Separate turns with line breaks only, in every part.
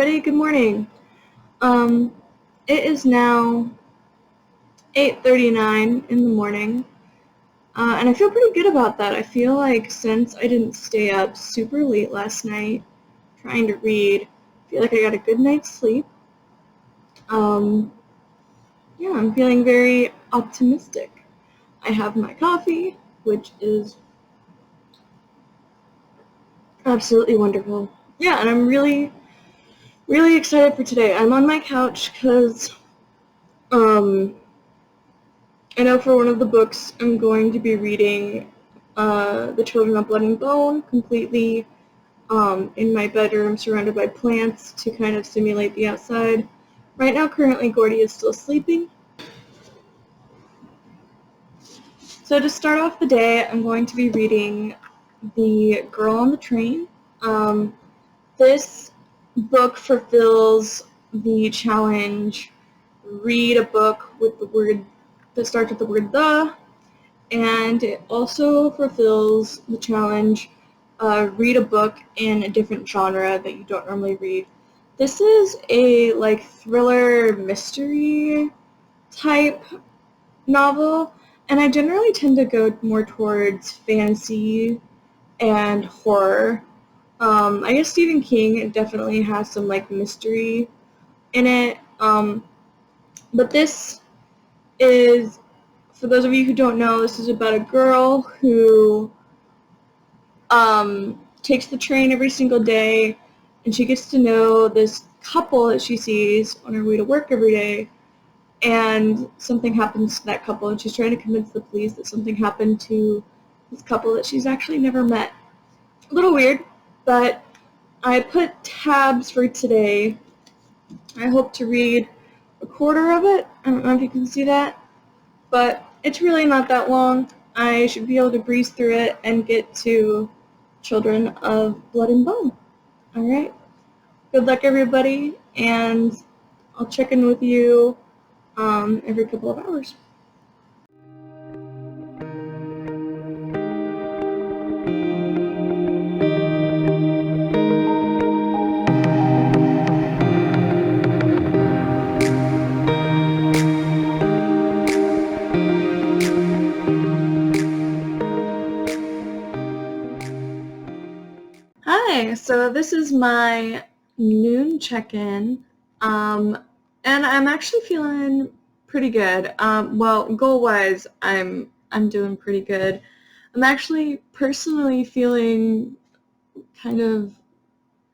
everybody. Good morning. Um, it is now 8:39 in the morning, and I feel pretty good about that. I feel like since I didn't stay up super late last night trying to read, I feel like I got a good night's sleep. Um, yeah, I'm feeling very optimistic. I have my coffee, which is absolutely wonderful. Yeah, and I'm really, really excited for today. I'm on my couch because, I know for one of the books I'm going to be reading The Children of Blood and Bone completely in my bedroom surrounded by plants to kind of simulate the outside. Right now, currently, Gordy is still sleeping. So to start off the day, I'm going to be reading The Girl on the Train. This book fulfills the challenge, read a book with the word that starts with the word the, and it also fulfills the challenge, read a book in a different genre that you don't normally read. This is a thriller mystery type novel, and I generally tend to go more towards fantasy and horror. I guess Stephen King definitely has some mystery in it, but this is, for those of you who don't know, this is about a girl who takes the train every single day, and she gets to know this couple that she sees on her way to work every day, and something happens to that couple, and she's trying to convince the police that something happened to this couple that she's actually never met. A little weird, but I put tabs for today. I hope to read a quarter of it. I don't know if you can see that, but it's really not that long. I should be able to breeze through it and get to Children of Blood and Bone. Alright? Good luck, everybody, and I'll check in with you every couple of hours. Hi, so this is my noon check-in, and I'm actually feeling pretty good. Well, goal-wise, I'm doing pretty good. I'm actually personally feeling kind of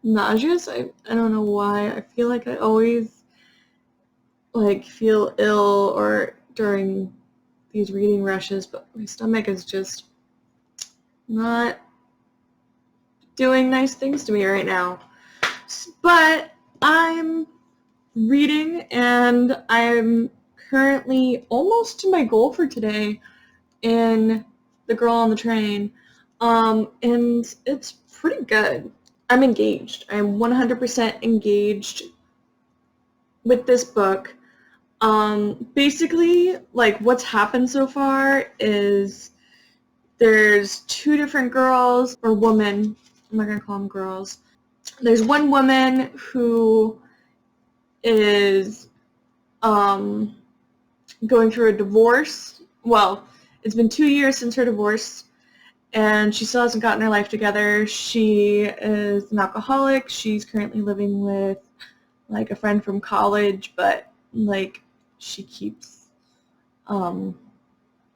nauseous. I don't know why. I feel like I always feel ill or during these reading rushes, but my stomach is just not doing nice things to me right now. But I'm reading, and I'm currently almost to my goal for today in The Girl on the Train, and it's pretty good. I'm engaged. I'm 100% engaged with this book. Basically, what's happened so far is there's two different girls, or women, I'm not going to call them girls. There's one woman who is going through a divorce. Well, it's been 2 years since her divorce, and she still hasn't gotten her life together. She is an alcoholic. She's currently living with a friend from college, but she keeps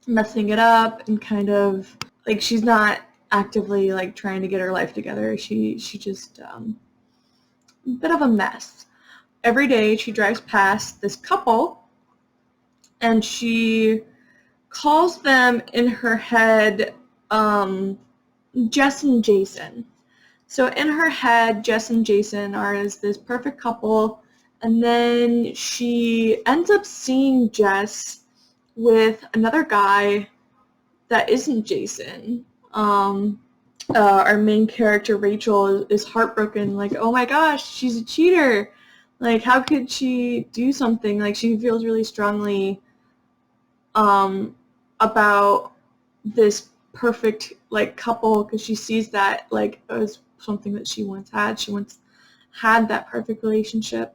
messing it up, and kind of she's not actively trying to get her life together. She just a bit of a mess. Every day she drives past this couple, and she calls them in her head Jess and Jason. So in her head, Jess and Jason are as this perfect couple, and then she ends up seeing Jess with another guy that isn't Jason. Our main character, Rachel, is heartbroken, oh my gosh, she's a cheater. How could she do something? She feels really strongly about this perfect couple, because she sees that as something that she once had. She wants had that perfect relationship.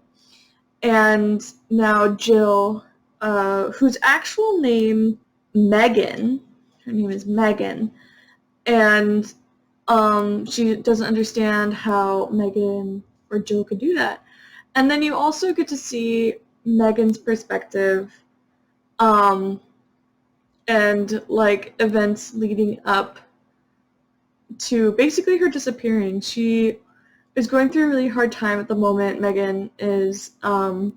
And now Jill, whose actual name, Megan, her name is Megan, and she doesn't understand how Megan or Jill could do that. And then you also get to see Megan's perspective, and like events leading up to basically her disappearing. She is going through a really hard time at the moment. Megan is, her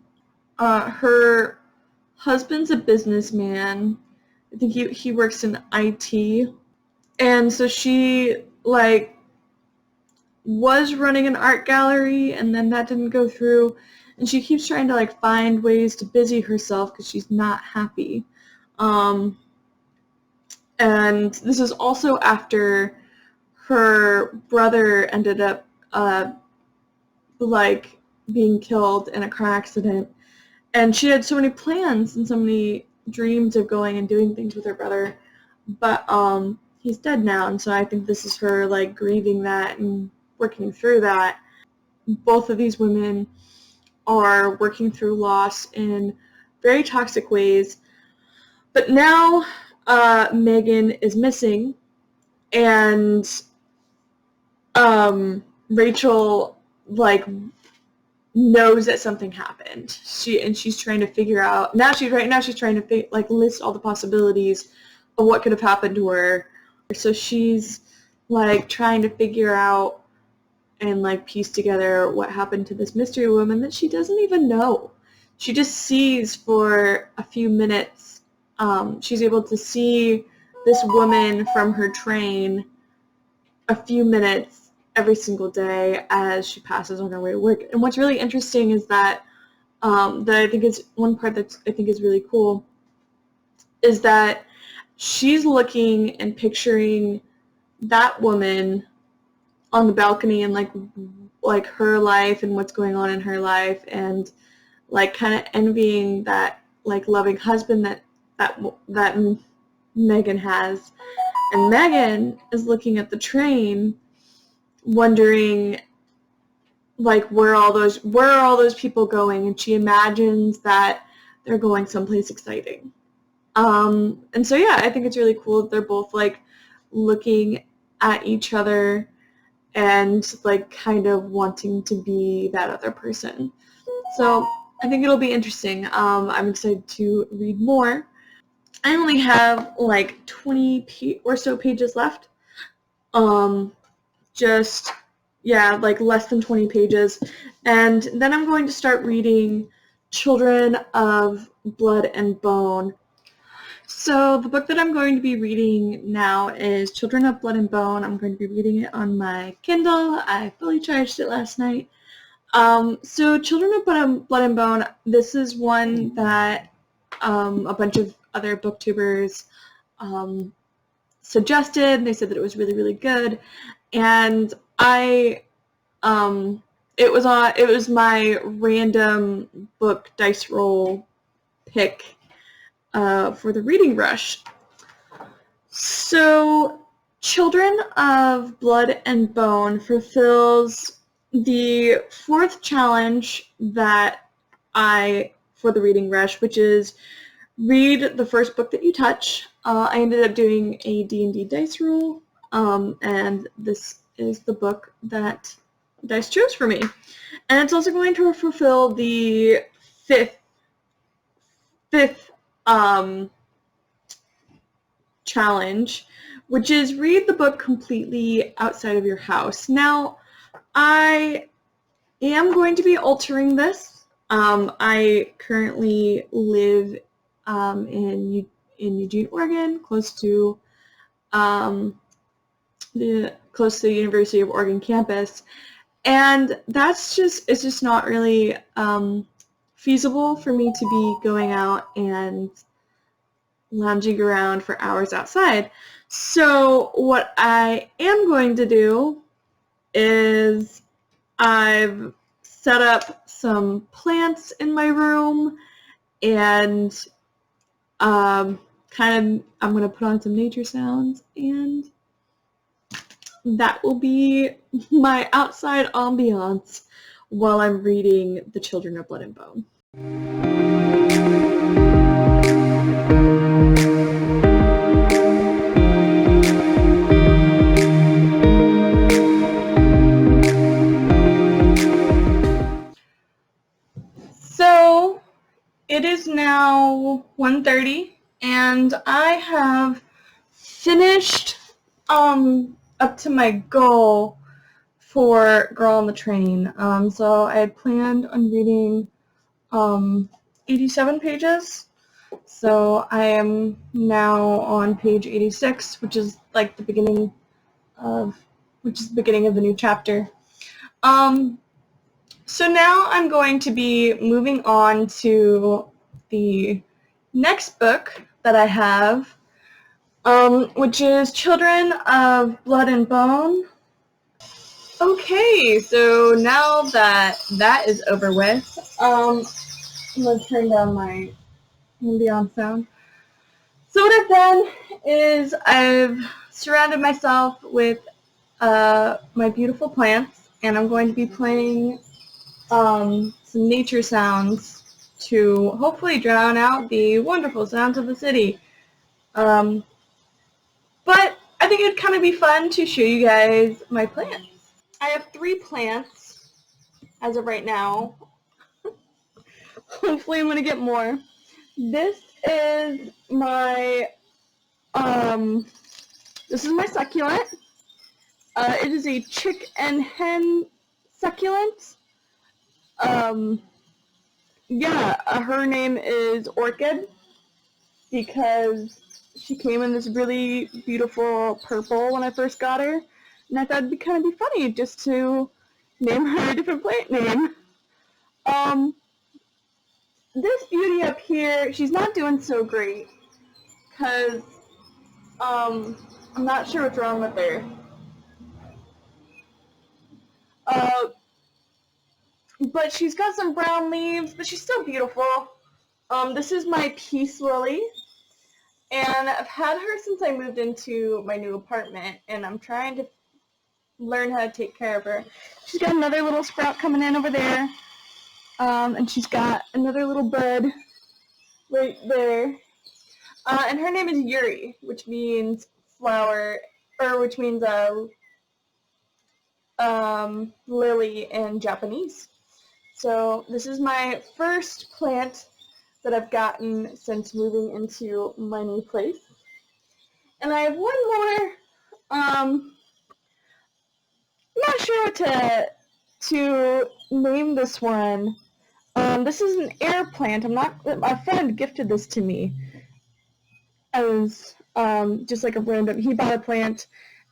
husband's a businessman. I think he works in IT. And so she, like, was running an art gallery, and then that didn't go through. And she keeps trying to, like, find ways to busy herself because she's not happy. And this is also after her brother ended up, like, being killed in a car accident. And she had so many plans and so many dreams of going and doing things with her brother. But he's dead now, and so I think this is her, like, grieving that and working through that. Both of these women are working through loss in very toxic ways. But now Megan is missing, and Rachel, like, knows that something happened. She's trying to figure out now. She's trying to like list all the possibilities of what could have happened to her. So she's like trying to figure out and like piece together what happened to this mystery woman that she doesn't even know. She just sees for a few minutes. She's able to see this woman from her train a few minutes every single day as she passes on her way to work. And what's really interesting is that I think is one part that I think is really cool is that she's looking and picturing that woman on the balcony and like her life and what's going on in her life, and like kind of envying that like loving husband that Megan has. And Megan is looking at the train, wondering like where are all those people going, and she imagines that they're going someplace exciting. And so yeah, I think it's really cool that they're both like looking at each other and like kind of wanting to be that other person. So I think it'll be interesting. I'm excited to read more. I only have like 20 or so pages left. Just, yeah, like less than 20 pages. And then I'm going to start reading Children of Blood and Bone. So the book that I'm going to be reading now is Children of Blood and Bone. I'm going to be reading it on my Kindle. I fully charged it last night. So Children of Blood and Bone, this is one that a bunch of other booktubers suggested. They said that it was really, really good. And it was my random book dice roll pick for the reading rush. So Children of Blood and Bone fulfills the fourth challenge for the reading rush, which is read the first book that you touch. I ended up doing a D&D dice roll, and this is the book that dice chose for me. And it's also going to fulfill the fifth challenge, which is read the book completely outside of your house. Now, I am going to be altering this. I currently live in Eugene, Oregon, close to the University of Oregon campus, and it's just not really feasible for me to be going out and lounging around for hours outside. So what I am going to do is I've set up some plants in my room, and I'm going to put on some nature sounds, and that will be my outside ambiance while I'm reading The Children of Blood and Bone. So it is now 1:30 and I have finished up to my goal for Girl on the Train. So I had planned on reading 87 pages. So I am now on page 86, which is like the beginning of the new chapter. So now I'm going to be moving on to the next book that I have, which is Children of Blood and Bone. Okay, so now that that is over with, I'm going to turn down my ambient sound. So what I've done is I've surrounded myself with my beautiful plants, and I'm going to be playing some nature sounds to hopefully drown out the wonderful sounds of the city. But I think it'd kind of be fun to show you guys my plants. I have 3 plants as of right now. Hopefully I'm going to get more. This is my succulent. It is a chick and hen succulent. Her name is Orchid because she came in this really beautiful purple when I first got her, and I thought it'd kind of be funny just to name her a different plant name. This beauty up here, she's not doing so great because I'm not sure what's wrong with her. But she's got some brown leaves, but she's still beautiful. This is my peace lily, and I've had her since I moved into my new apartment, and I'm trying to learn how to take care of her. She's got another little sprout coming in over there, and she's got another little bud right there. And her name is Yuri, which means flower, or which means lily in Japanese. So this is my first plant that I've gotten since moving into my new place. And I have one more. I'm not sure what to name this one. This is an air plant. A friend gifted this to me as just like a random. He bought a plant,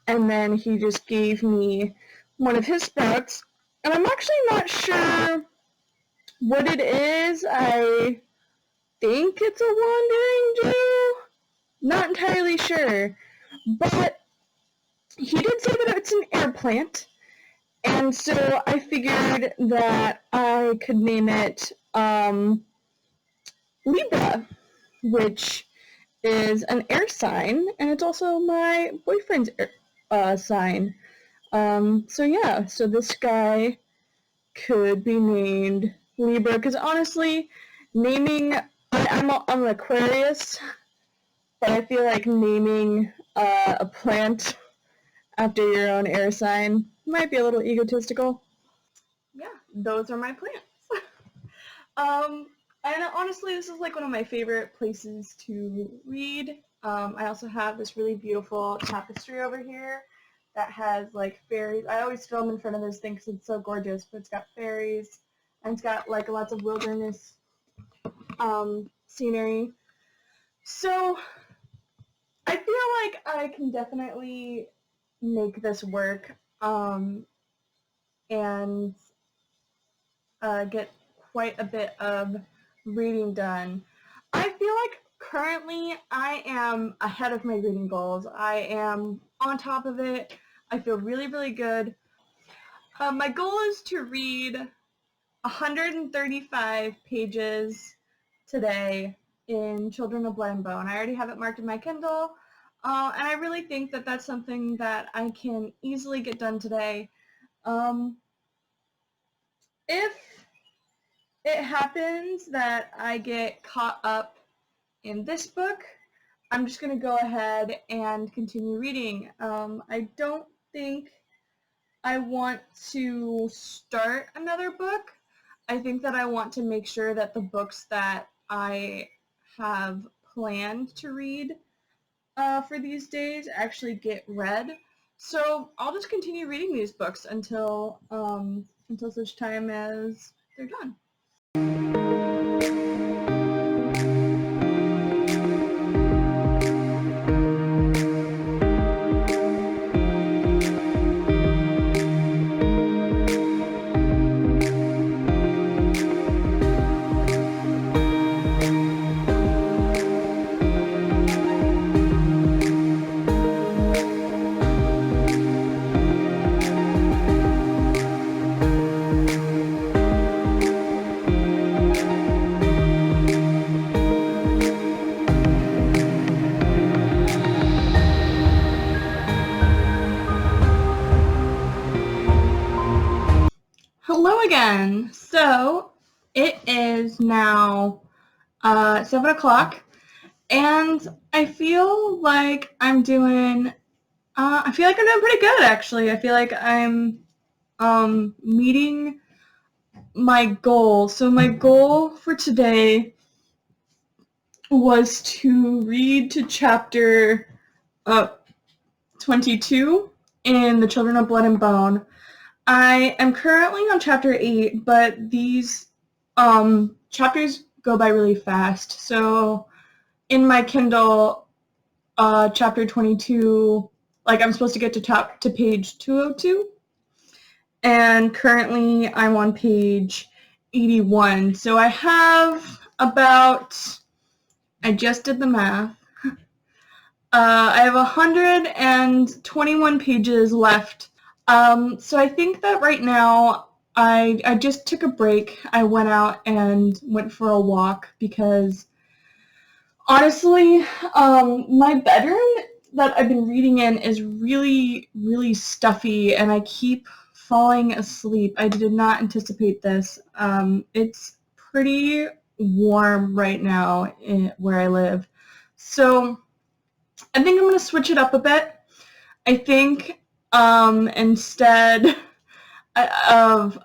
and then he just gave me one of his sprouts. And I'm actually not sure what it is. I think it's a wandering Jew. Not entirely sure, but he did say that it's an air plant, and so I figured that I could name it Libra, which is an air sign, and it's also my boyfriend's sign. So this guy could be named Libra, because honestly, I'm an Aquarius, but I feel like naming a plant after your own air sign might be a little egotistical. Yeah, those are my plants. And honestly, this is like one of my favorite places to read. I also have this really beautiful tapestry over here that has like fairies. I always film in front of this thing because it's so gorgeous, but it's got fairies and it's got like lots of wilderness scenery. So I feel like I can definitely make this work and get quite a bit of reading done. I feel like currently I am ahead of my reading goals. I am on top of it. I feel really, really good. My goal is to read 135 pages today in Children of Blood and Bone. I already have it marked in my Kindle, and I really think that that's something that I can easily get done today. if it happens that I get caught up in this book, I'm just going to go ahead and continue reading. I don't think I want to start another book. I think that I want to make sure that the books that I have planned to read for these days actually get read. So I'll just continue reading these books until such time as they're done. Hello again. So it is now 7 o'clock, and I feel like I'm doing pretty good, actually. I feel like I'm meeting my goal. So my goal for today was to read to chapter 22 in The Children of Blood and Bone. I am currently on chapter 8, but these chapters go by really fast. So in my Kindle, chapter 22, like I'm supposed to get to page 202, and currently I'm on page 81. So I have I just did the math. I have 121 pages left. So I think that right now I just took a break. I went out and went for a walk because honestly, my bedroom that I've been reading in is really, really stuffy, and I keep falling asleep. I did not anticipate this. It's pretty warm right now where I live. So I think I'm going to switch it up a bit. I think instead of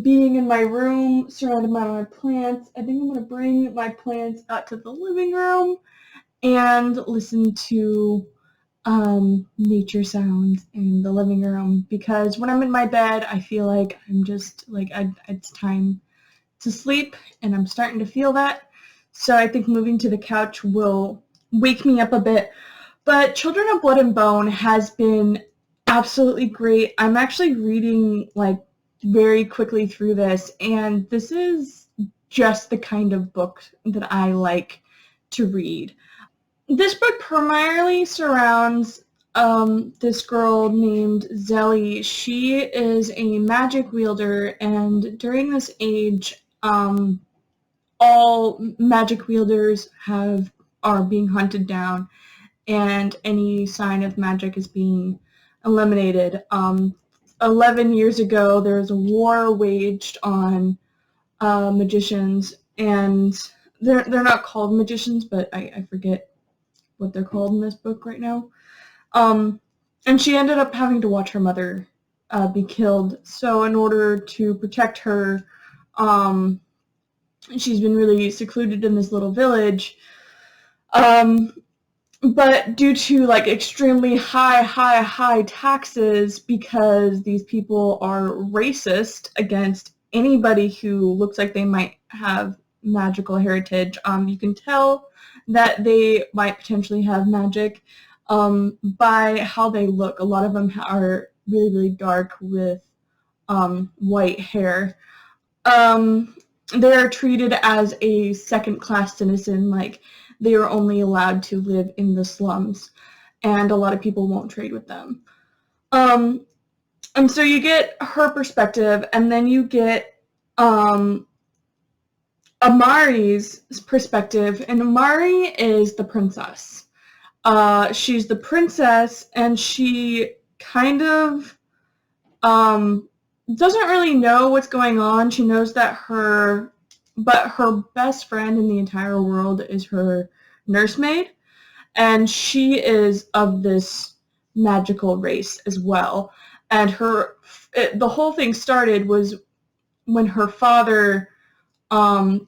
being in my room surrounded by my plants, I think I'm going to bring my plants out to the living room and listen to nature sounds in the living room, because when I'm in my bed, I feel like I'm just like it's time to sleep, and I'm starting to feel that. So I think moving to the couch will wake me up a bit. But Children of Blood and Bone has been absolutely great. I'm actually reading like very quickly through this, and this is just the kind of book that I like to read. This book primarily surrounds this girl named Zelly. She is a magic wielder, and during this age, all magic wielders are being hunted down, and any sign of magic is being eliminated. 11 years ago, there was a war waged on magicians, and they're not called magicians, but I forget what they're called in this book right now. And she ended up having to watch her mother be killed. So in order to protect her, she's been really secluded in this little village. But due to like extremely high taxes, because these people are racist against anybody who looks like they might have magical heritage, you can tell that they might potentially have magic by how they look. A lot of them are really, really dark with white hair. They're treated as a second-class citizen, like they are only allowed to live in the slums, and a lot of people won't trade with them. And so you get her perspective, and then you get Amari's perspective, and Amari is the princess. She's the princess, and she kind of doesn't really know what's going on. She knows that her best friend in the entire world is her nursemaid, and she is of this magical race as well. And the whole thing started was when her father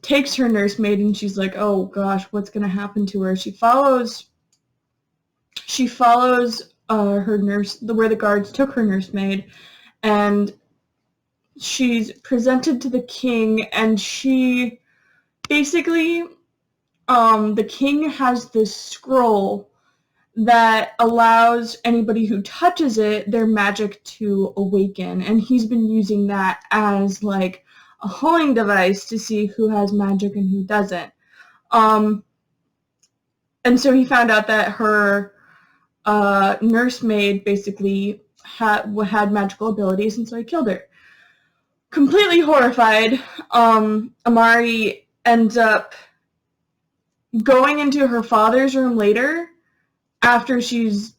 takes her nursemaid, and she's like, oh gosh, what's going to happen to her? She follows her nurse, where the guards took her nursemaid, and she's presented to the king, and she basically, the king has this scroll that allows anybody who touches it, their magic to awaken, and he's been using that as like a honing device to see who has magic and who doesn't. And so he found out that her nursemaid basically had magical abilities, and so he killed her. Completely horrified, Amari ends up going into her father's room later after she's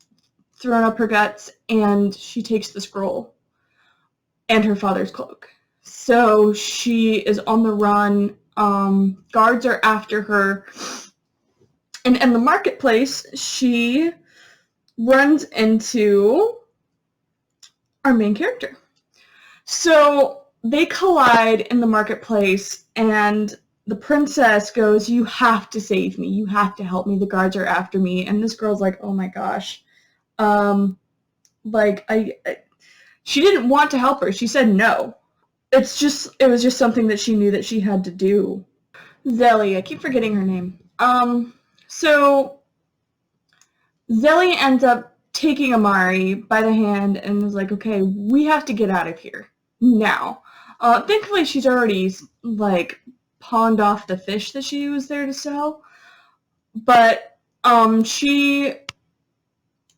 thrown up her guts, and she takes the scroll and her father's cloak. So she is on the run. Guards are after her. And in the marketplace, she runs into our main character. So they collide in the marketplace, and the princess goes, you have to save me. You have to help me. The guards are after me. And this girl's like, oh my gosh. She didn't want to help her. She said no. It was just something that she knew that she had to do. Zelly, I keep forgetting her name. So Zelly ends up taking Amari by the hand and was like, okay, we have to get out of here now. Thankfully, she's already, like, pawned off the fish that she was there to sell. But she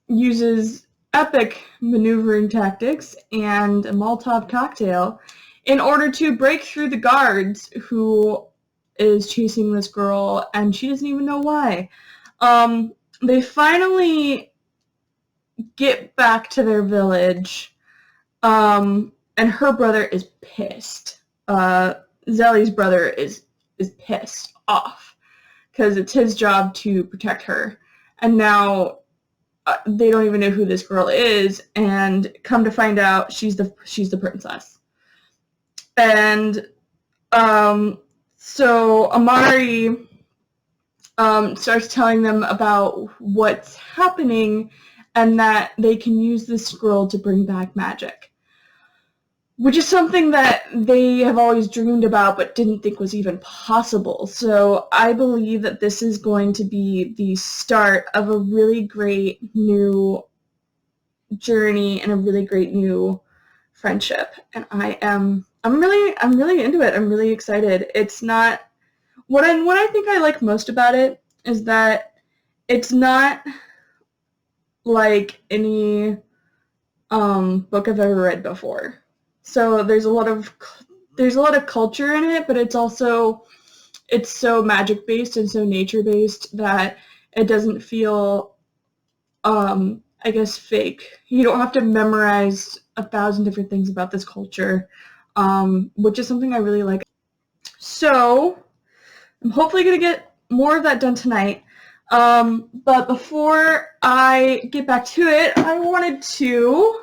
uses epic maneuvering tactics and a Molotov cocktail in order to break through the guards who is chasing this girl, and she doesn't even know why. They finally get back to their village, and her brother is pissed. Zelly's brother is pissed off because it's his job to protect her, and now they don't even know who this girl is, and come to find out she's the princess. And so Amari starts telling them about what's happening and that they can use this scroll to bring back magic, which is something that they have always dreamed about but didn't think was even possible. So I believe that this is going to be the start of a really great new journey and a really great new friendship. And I'm really into it. I'm really excited. It's not what I think I like most about it is that it's not like any book I've ever read before. So there's a lot of culture in it, but it's so magic based and so nature based that it doesn't feel I guess fake. You don't have to memorize 1,000 different things about this culture, which is something I really like. So I'm hopefully going to get more of that done tonight. But before I get back to it, I wanted to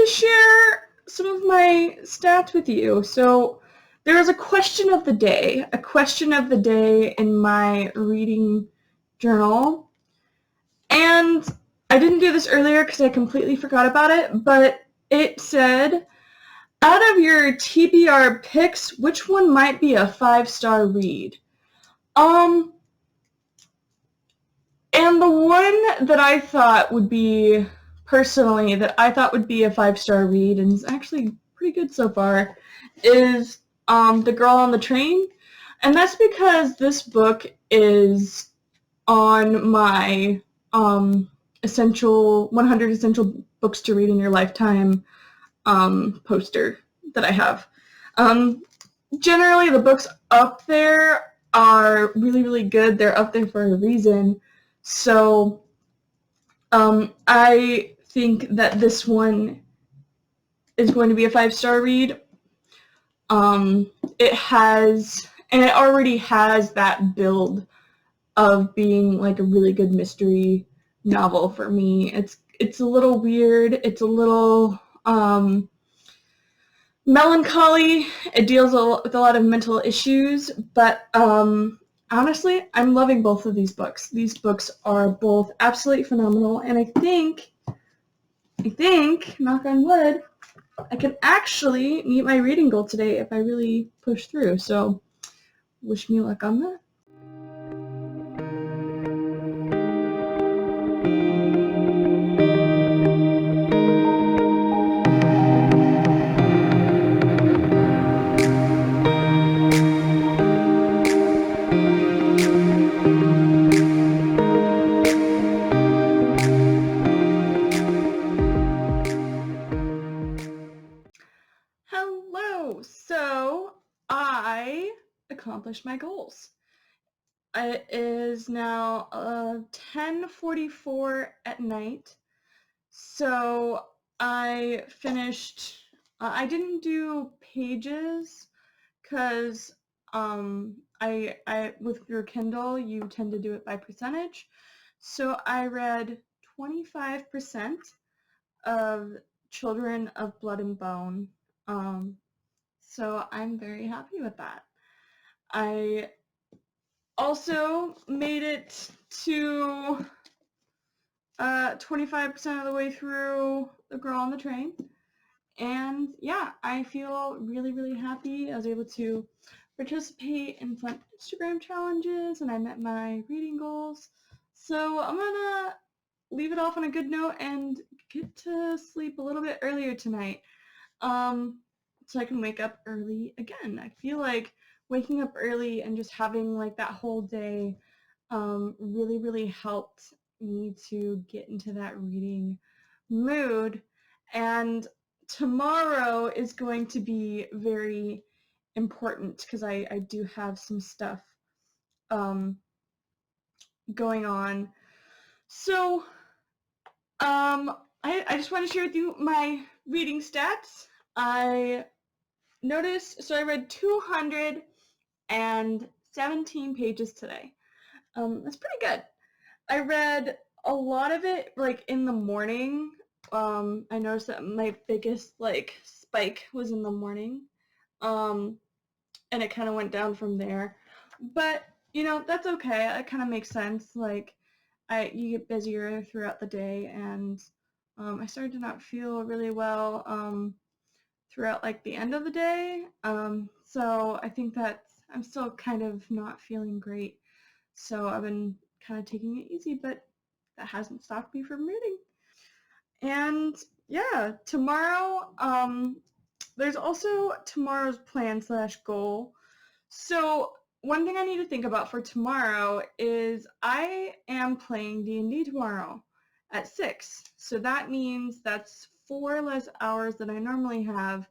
share some of my stats with you. So there is a question of the day in my reading journal. And I didn't do this earlier because I completely forgot about it, but it said, out of your TBR picks, which one might be a 5-star read? And the one that I thought would be, personally, that I thought would be a 5-star read, and is actually pretty good so far, is The Girl on the Train. And that's because this book is on my 100 essential books to read in your lifetime poster that I have. Generally, the books up there are really, really good. They're up there for a reason. So I think that this one is going to be a 5-star read. It has, and it already has that build of being like a really good mystery novel for me. It's a little weird. It's a little melancholy. It deals with a lot of mental issues, but honestly, I'm loving both of these books. These books are both absolutely phenomenal, and I think, knock on wood, I can actually meet my reading goal today if I really push through. So, wish me luck on that. Hello! So, I accomplished my goals. It is now 10:44 at night. So I finished, I didn't do pages because I with your Kindle you tend to do it by percentage. So I read 25% of Children of Blood and Bone. So I'm very happy with that. I also made it to 25% of the way through The Girl on the Train. And yeah, I feel really, really happy. I was able to participate in fun Instagram challenges and I met my reading goals. So I'm gonna leave it off on a good note and get to sleep a little bit earlier tonight. So I can wake up early again. I feel like waking up early and just having like that whole day really, really helped me to get into that reading mood. And tomorrow is going to be very important because I do have some stuff going on. So I just want to share with you my reading stats. I noticed, so I read 217 pages today. That's pretty good. I read a lot of it like in the morning. I noticed that my biggest like spike was in the morning. And it kind of went down from there. But, you know, that's okay. It kind of makes sense. Like you get busier throughout the day and I started to not feel really well throughout like the end of the day. So I think that I'm still kind of not feeling great. So I've been kind of taking it easy, but that hasn't stopped me from reading. And yeah, tomorrow, there's also tomorrow's plan/goal. So one thing I need to think about for tomorrow is I am playing D&D tomorrow at 6. So that means that's 4 less hours than I normally have.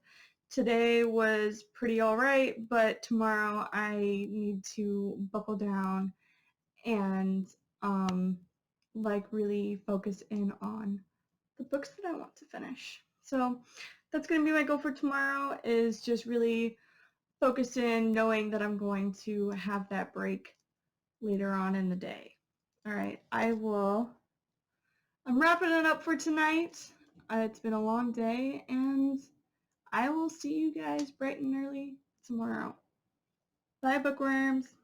Today was pretty alright, but tomorrow I need to buckle down and like really focus in on the books that I want to finish. So that's going to be my goal for tomorrow, is just really focus in knowing that I'm going to have that break later on in the day. All right, I'm wrapping it up for tonight. It's been a long day and I will see you guys bright and early tomorrow. Bye, bookworms.